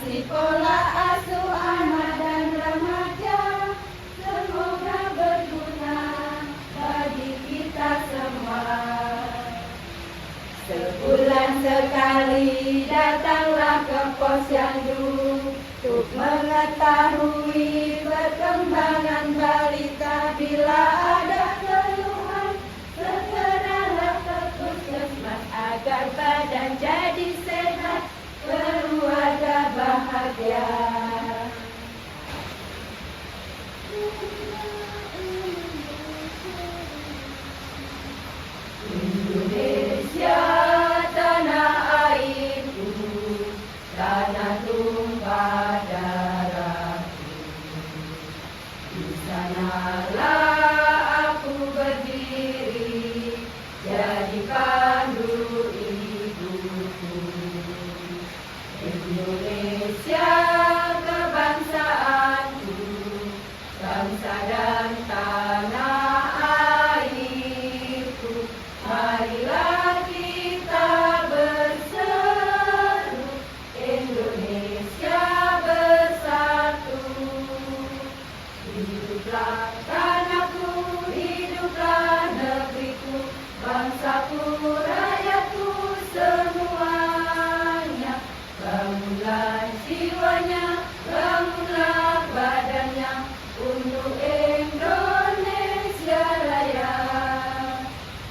Kasih pola asuh anak dan remaja, semoga berguna bagi kita semua. Sebulan sekali datanglah ke posyandu untuk mengetahui perkembangan balita. Bila ada keluhan, segeralah ke puskesmas agar badan jadi sehat, keluarga bahagia. Indonesia tanah airku, tanah tumpah darahku. Di sanalah aku berdiri, jadi pandu ibuku. Indonesia kebangsaanku, bangsa dan tanah airku. Marilah kita berseru, Indonesia bersatu. Hiduplah tanahku, hiduplah negeriku, bangsaku, rakyatku semuanya. Bangunlah jiwanya, bangunlah badannya untuk Indonesia Raya.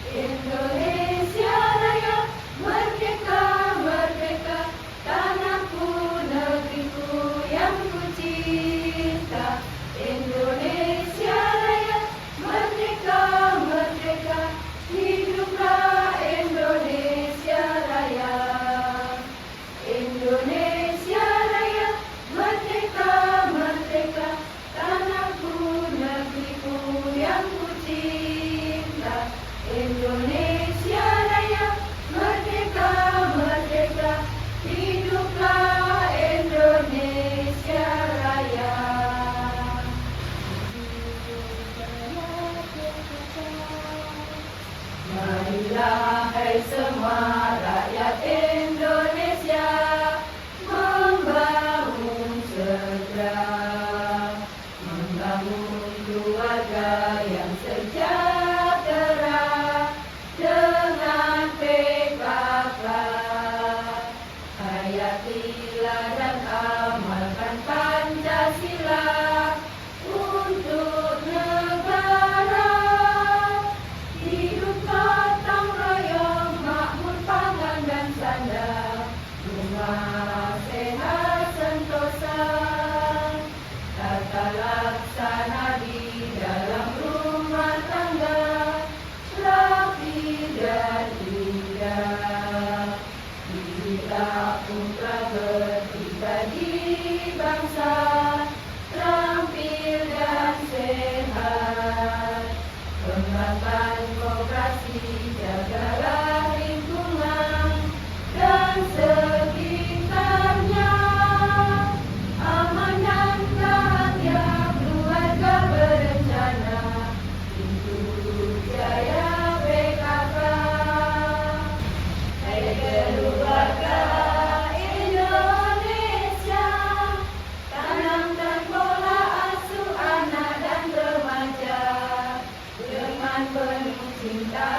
Indonesia Raya, merdeka, merdeka, tanahku, negeriku yang ku cinta. Indonesia Raya, merdeka, merdeka, hiduplah Indonesia Raya. Indonesia Raya, merdeka, merdeka, tanahku, negeriku yang ku cinta. Indonesia Raya, merdeka, merdeka, hiduplah Indonesia Raya. Marilah hai semua rakyat Indonesia, membangun segera, membangun keluarga yang sejahtera dengan PKK. Hayatilah dan amalkan Pancasila untuk negara. Hidup gotong royong, makmur pangan dan sanda, rumah sehat sentosa. Tata laksana di dalam rumah tangga, rapi dan indah. Didilah putra berpribadi bangsa, terampil dan sehat. Kembangkan koperasi, jagalah lingkungan dan sekitarnya. Aman dan bahagia keluarga berencana, itu jaya PKK. Hai keluarga Indonesia, tanamkan pola asuh anak dan remaja dengan penuh cinta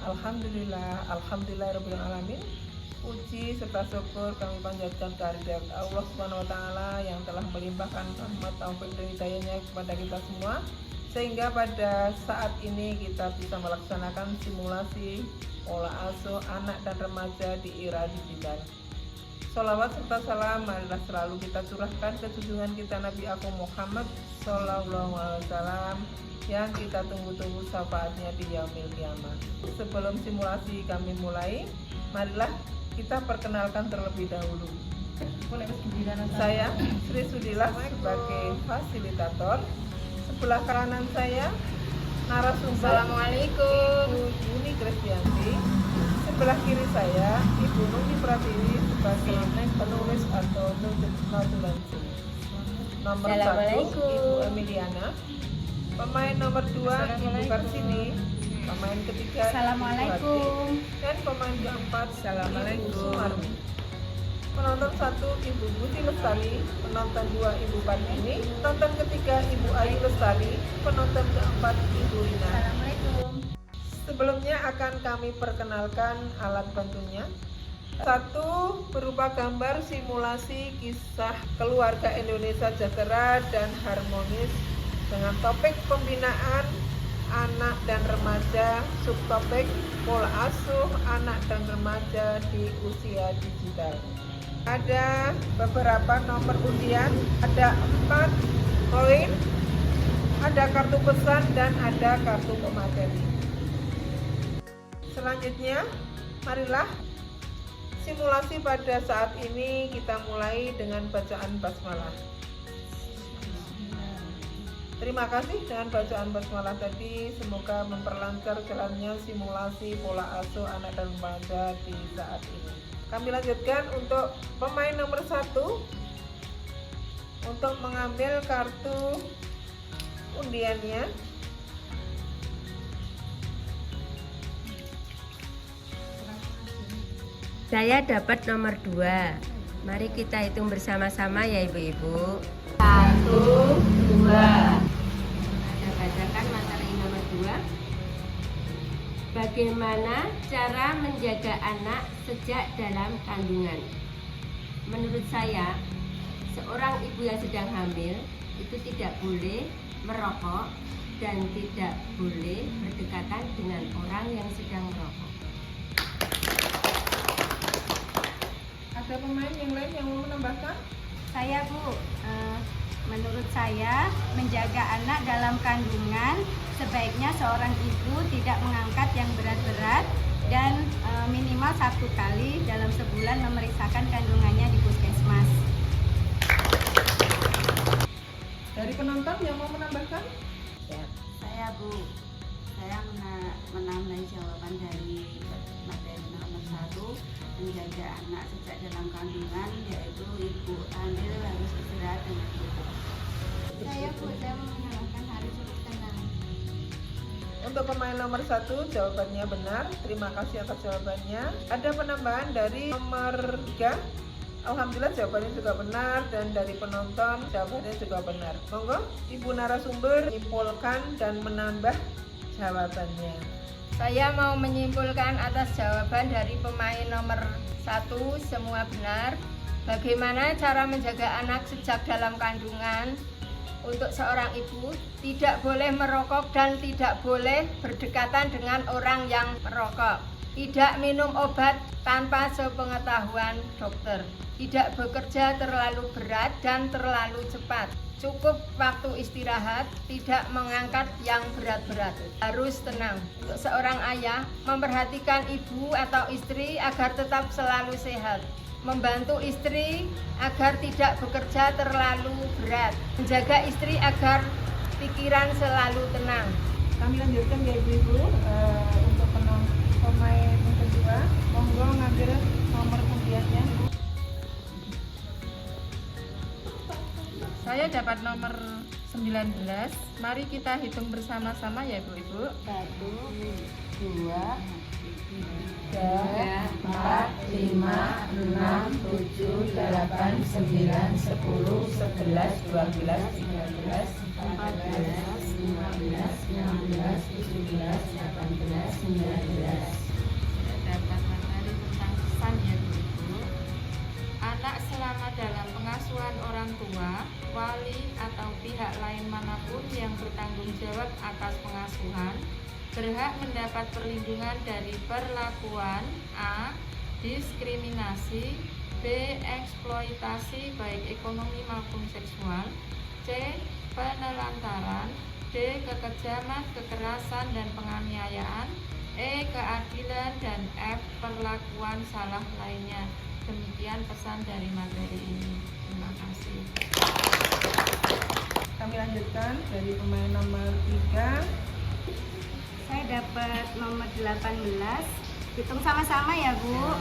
Alhamdulillahirabbil alamin. Puji serta syukur kami panjatkan kehadirat Allah Subhanahu wa taala yang telah melimpahkan rahmat taufik dan hidayahnya kepada kita semua, sehingga pada saat ini kita bisa melaksanakan simulasi pola asuh anak dan remaja di era digital. Sholawat serta salam marilah selalu kita curahkan ke junjungan kita Nabi Agung Muhammad Sallallahu Alaihi Wasallam yang kita tunggu-tunggu syafaatnya di yaumil qiyamah. Sebelum simulasi kami mulai, marilah kita perkenalkan terlebih dahulu. Saya Sri Sudilah sebagai fasilitator. Sebelah kanan saya narasumber Ibu Yuni Kristianti. Sebelah kiri saya Ibu Nuni Pratiwi sebagai penulis atau notulensi. Nomor 1 Ibu Emiliana. Pemain nomor 2 Ibu Karsini. Pemain ketiga Assalamualaikum. Dan pemain keempat Assalamualaikum. Penonton 1 Ibu Budi Lestari, penonton 2 Ibu Partini, penonton ketiga Ibu Ayu Lestari, penonton keempat Ibu Rina. Assalamualaikum. Sebelumnya akan kami perkenalkan alat bantunya. 1 berupa gambar simulasi kisah keluarga Indonesia sejahtera dan harmonis dengan topik pembinaan anak dan remaja, subtopik pola asuh anak dan remaja di usia digital. Ada beberapa nomor undian, ada 4 koin, ada kartu pesan dan ada kartu pemateri. Selanjutnya, marilah simulasi pada saat ini kita mulai dengan bacaan basmalah. Terima kasih dengan bacaan basmalah tadi, semoga memperlancar jalannya simulasi pola asuh anak dan remaja di saat ini. Kami lanjutkan untuk pemain nomor 1 untuk mengambil kartu undiannya. Saya dapat nomor 2. Mari kita hitung bersama-sama ya ibu-ibu. 1, 2. Saya bacakan materi nomor 2. Bagaimana cara menjaga anak sejak dalam kandungan? Menurut saya, seorang ibu yang sedang hamil itu tidak boleh merokok dan tidak boleh berdekatan dengan orang yang sedang merokok. Ada pemain yang lain yang mau menambahkan? Saya Bu, menurut saya menjaga anak dalam kandungan sebaiknya seorang ibu tidak mengangkat yang berat-berat dan minimal 1 kali dalam sebulan memeriksakan kandungannya di puskesmas. Dari penonton yang mau menambahkan? Saya Bu, saya menambahi jawaban dari materi nomor 1, menjaga anak sejak dalam kandungan, yaitu ibu hamil harus istirahat dengan cukup. Saya mau menambahkan harus cukup tenang. Untuk pemain nomor 1 jawabannya benar. Terima kasih atas jawabannya. Ada penambahan dari nomor 3. Alhamdulillah jawabannya juga benar, dan dari penonton jawabannya juga benar. Monggo Ibu narasumber menyimpulkan dan menambah jawabannya. Saya mau menyimpulkan atas jawaban dari pemain nomor 1, semua benar. Bagaimana cara menjaga anak sejak dalam kandungan? Untuk seorang ibu, tidak boleh merokok dan tidak boleh berdekatan dengan orang yang merokok. Tidak minum obat tanpa sepengetahuan dokter. Tidak bekerja terlalu berat dan terlalu cepat. Cukup waktu istirahat, tidak mengangkat yang berat-berat. Harus tenang. Untuk seorang ayah, memperhatikan ibu atau istri agar tetap selalu sehat. Membantu istri agar tidak bekerja terlalu berat. Menjaga istri agar pikiran selalu tenang. Kami lanjutkan ya ibu-ibu, untuk pemain yang kedua, monggo ngambil nomor undiannya. Saya dapat nomor 19. Mari kita hitung bersama-sama ya ibu-ibu. 1, 2, 3, 4, 5, 6, 7, 8, 9, 10, 11, 12, 13, 14, 15, 16, 17, 18, 19. bertanggung jawab atas pengasuhan berhak mendapat perlindungan dari perlakuan A. Diskriminasi, B. Eksploitasi baik ekonomi maupun seksual, C. Penelantaran, D. Kekejaman, kekerasan, dan penganiayaan, E. Keadilan, dan F. Perlakuan salah lainnya. Demikian pesan dari materi ini. Terima kasih. Kami lanjutkan dari pemain nomor 3. Saya dapat nomor 18. Hitung sama-sama ya, Bu.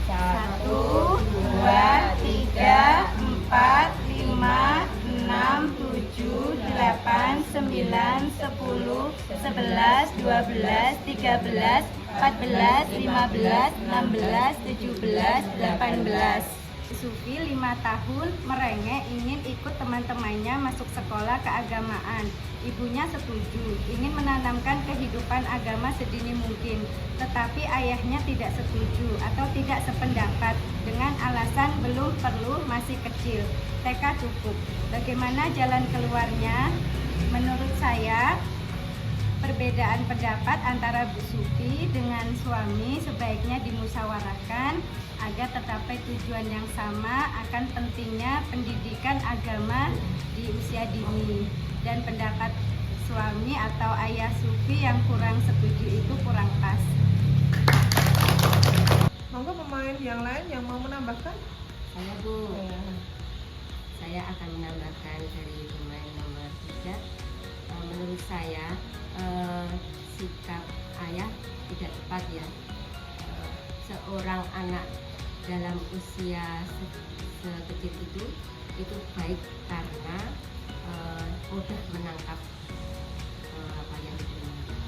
1, 2, 3, 4, 5, 6, 7, 8, 9, 10, 11, 12, 13, 14, 15, 16, 17, 18. Sufi 5 tahun merengek ingin ikut teman-temannya masuk sekolah keagamaan. Ibunya setuju, ingin menanamkan kehidupan agama sedini mungkin. Tetapi ayahnya tidak setuju atau tidak sependapat dengan alasan belum perlu, masih kecil, TK cukup. Bagaimana jalan keluarnya? Menurut saya, perbedaan pendapat antara Bu Sufi dengan suami sebaiknya dimusyawarahkan agar tercapai tujuan yang sama akan pentingnya pendidikan agama di usia dini. Dan pendapat suami atau ayah Sufi yang kurang setuju itu kurang pas. Monggo pemain yang lain yang mau menambahkan? Saya, Bu. Saya akan menambahkan dari pemain nomor 3. Menurut saya sikap ayah tidak tepat ya. Seorang anak dalam usia sekecil itu baik karena mudah menangkap apa yang diinginkan.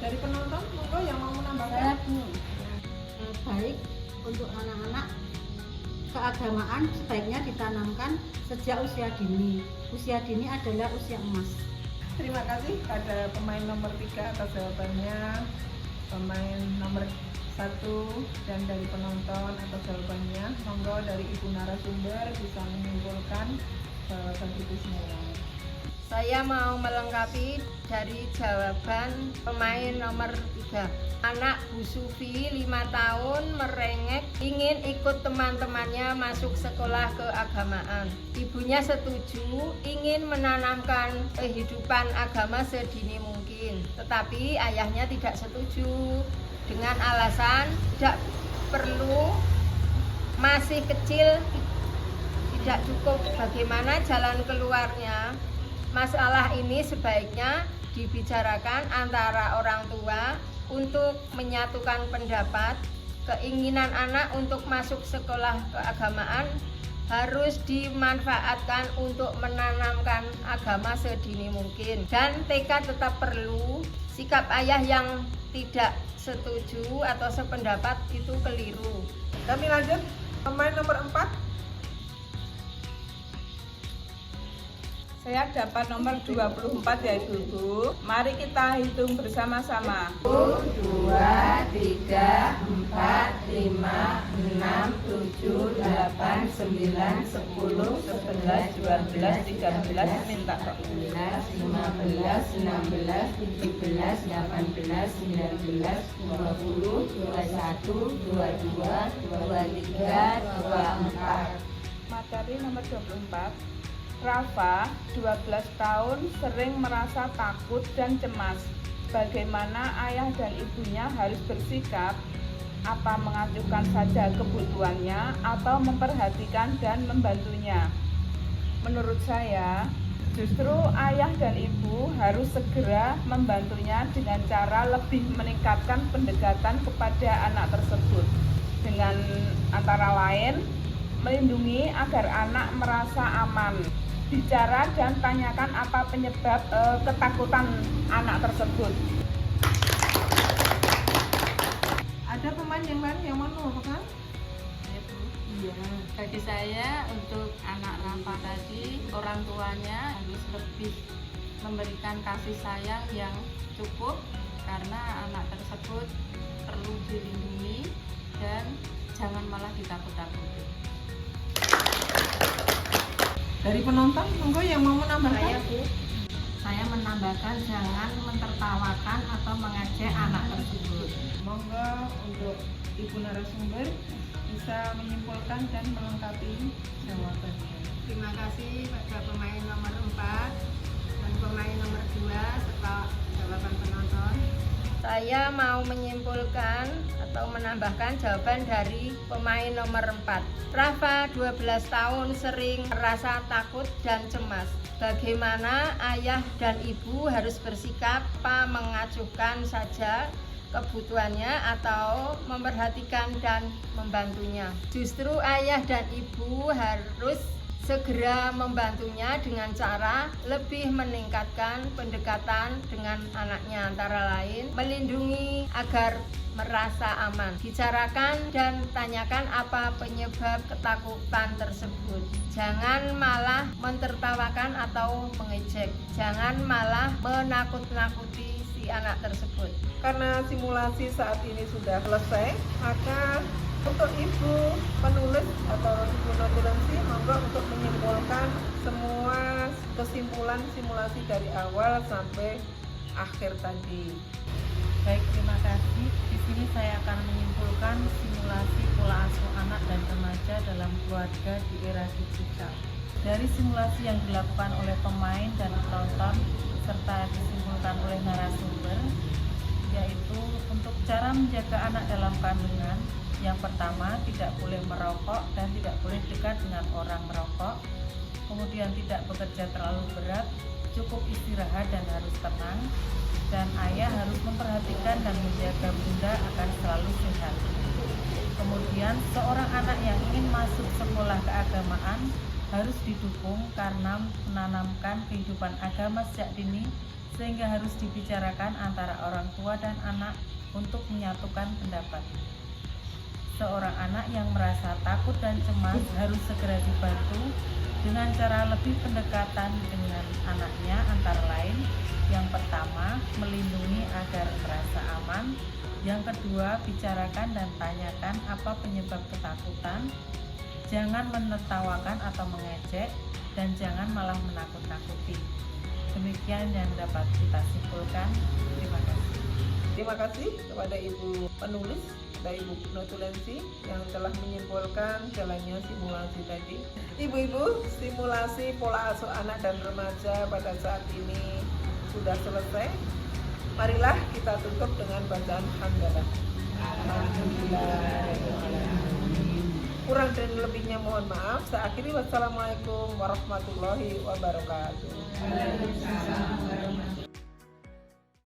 Dari penonton, monggo yang mau menambahkan? Saya Bu, baik untuk anak-anak keagamaan sebaiknya ditanamkan sejak usia dini. Usia dini adalah usia emas. Terima kasih pada pemain nomor 3 atas jawabannya. Pemain nomor 1 dan dari penonton atas jawabannya. Monggo dari Ibu narasumber bisa menyimpulkan jawaban itu semua. Saya mau melengkapi dari jawaban pemain nomor 3. Anak Bu Sufi 5 tahun merengek ingin ikut teman-temannya masuk sekolah keagamaan. Ibunya setuju ingin menanamkan kehidupan agama sedini mungkin. Tetapi ayahnya tidak setuju dengan alasan tidak perlu, masih kecil, tidak cukup. Bagaimana jalan keluarnya? Masalah ini sebaiknya dibicarakan antara orang tua untuk menyatukan pendapat. Keinginan anak untuk masuk sekolah keagamaan harus dimanfaatkan untuk menanamkan agama sedini mungkin. Dan TK tetap perlu. Sikap ayah yang tidak setuju atau sependapat itu keliru. Kami lanjut, pemain nomor 4. Saya dapat nomor 24 yaitu Bu. Mari kita hitung bersama-sama. 1, 2, 3, 4, 5, 6, 7, 8, 9, 10, 11, 12, 13, minta 14, 15, 16, 17, 18, 19, 20, 21, 22, 23, 24. Materi nomor 24. Rafa, 12 tahun, sering merasa takut dan cemas. Bagaimana ayah dan ibunya harus bersikap? Apa mengacuhkan saja kebutuhannya atau memperhatikan dan membantunya? Menurut saya, justru ayah dan ibu harus segera membantunya dengan cara lebih meningkatkan pendekatan kepada anak tersebut. Dengan antara lain, melindungi agar anak merasa aman. Bicara dan tanyakan apa penyebab ketakutan anak tersebut. Ada pemain yang lain yang mau menambahkan? Iya. Bagi saya untuk anak Rafa tadi, orang tuanya harus lebih memberikan kasih sayang yang cukup karena anak tersebut perlu dilindungi dan jangan malah ditakut-takuti. Dari penonton, monggo yang mau menambahkan. Saya menambahkan jangan mentertawakan atau mengejek anak tersebut. Monggo untuk Ibu narasumber bisa menyimpulkan dan melengkapi jawabannya. Terima kasih pada pemain nomor 4 dan pemain nomor 2 serta jawaban penonton. Saya mau menyimpulkan atau menambahkan jawaban dari pemain nomor 4. Rafa 12 tahun sering merasa takut dan cemas. Bagaimana ayah dan ibu harus bersikap apa mengacuhkan saja kebutuhannya atau memperhatikan dan membantunya. Justru ayah dan ibu harus segera membantunya dengan cara lebih meningkatkan pendekatan dengan anaknya, antara lain melindungi agar merasa aman. Bicarakan dan tanyakan apa penyebab ketakutan tersebut. Jangan malah mentertawakan atau mengejek. Jangan malah menakut-nakuti si anak tersebut. Karena simulasi saat ini sudah selesai, maka untuk Ibu penulis atau Ibu notulensi, monggo untuk menyimpulkan semua kesimpulan simulasi dari awal sampai akhir tadi. Baik, terima kasih. Di sini saya akan menyimpulkan simulasi pola asuh anak dan remaja dalam keluarga di era digital. Dari simulasi yang dilakukan oleh pemain dan penonton serta disimpulkan oleh narasumber, yaitu untuk cara menjaga anak dalam kandungan. Yang pertama, tidak boleh merokok dan tidak boleh dekat dengan orang merokok. Kemudian tidak bekerja terlalu berat, cukup istirahat dan harus tenang. Dan ayah harus memperhatikan dan menjaga bunda agar selalu sehat. Kemudian seorang anak yang ingin masuk sekolah keagamaan harus didukung karena menanamkan kehidupan agama sejak dini, sehingga harus dibicarakan antara orang tua dan anak untuk menyatukan pendapat. Seorang anak yang merasa takut dan cemas harus segera dibantu dengan cara lebih pendekatan dengan anaknya, antara lain yang pertama, melindungi agar merasa aman. Yang kedua, bicarakan dan tanyakan apa penyebab ketakutan. Jangan menertawakan atau mengejek, dan jangan malah menakut-nakuti. Demikian yang dapat kita simpulkan. Terima kasih. Terima kasih kepada Ibu penulis dan Ibu notulensi yang telah menyimpulkan jalannya simulasi tadi. Ibu-ibu, simulasi pola asuh anak dan remaja pada saat ini sudah selesai. Marilah kita tutup dengan bacaan hamdalah. Alhamdulillah. Kurang dan lebihnya mohon maaf. Saya akhiri, wassalamualaikum warahmatullahi wabarakatuh.